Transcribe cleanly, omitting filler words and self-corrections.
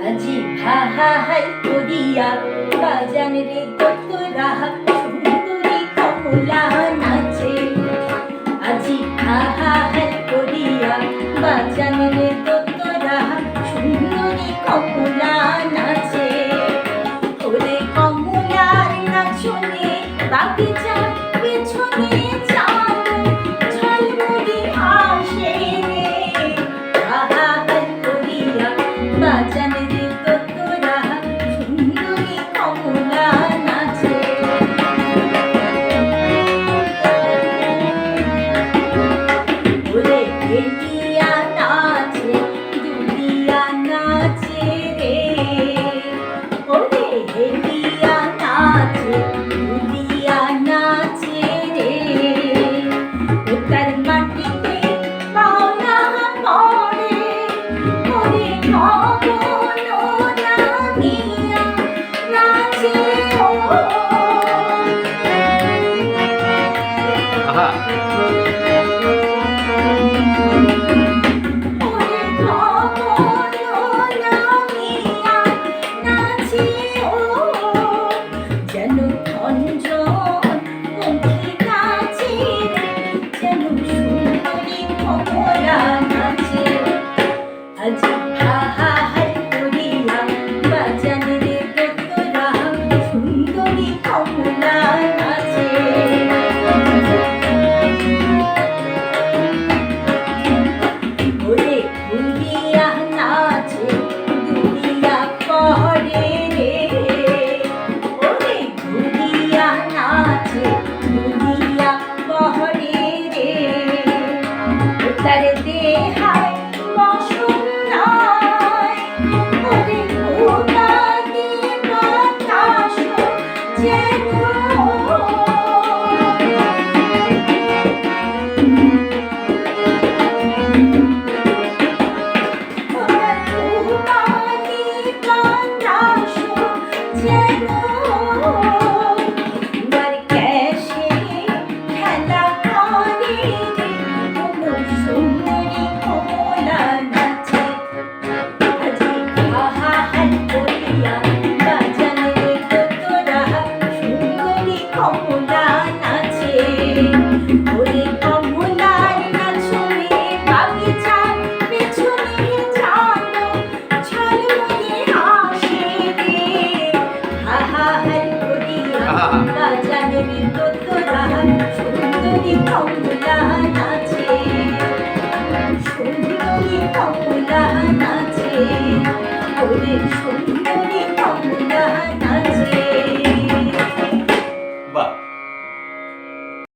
আজি ভাহাই করিয়া বাজান রে তোরা সুন্দরী কমলা নাচে। আজি ভাহাই করিয়া বাজান রে তোরা সুন্দরী কমলা নাচে। ওরে কমলার নাচনে বাগিচার পেছনে চাঁদ ঝলমলে হাসে রে। ভাহাই করিয়া বাজান রে তোরা সুন্দরী কমলা নাচে। ওরে হেলিয়া নাচে দুলিয়া নাচে রে। ওরে হেলিয়া নাচে দুলিয়া নাচে রে। ওটার মাটিতে পাওনা পড়ে ওরে গগন রাঙিয়া নাচে ও। আহা ওরে গগন রাঙিয়া নাচে ও। যেন খঞ্জন পঙ্খী নাচে রে, যেন সুন্দরী কমলা নাচে। আজি ভাহাই করিয়া বাজান রে তোরা সুন্দরী কমলা নাচে। ওরে ঘুরিয়া নাচে দুলিয়া পড়ে রে। ওরে ঘুরিয়া নাচে দুলিয়া পড়ে রে। তার দেহায় বসন নাই ওরে উড়ানি বাতাস যেন। কমলা নাচে। ওরে কমলার নাচনে বাগিচার পেছনে চাঁদ ঝলমলে হাসে রে। ভাহাই করিয়া বাজান রে তোরা সুন্দরী কমলা নাচে। সুন্দরী কমলা নাচে। ওরে সুন্দরী কমলা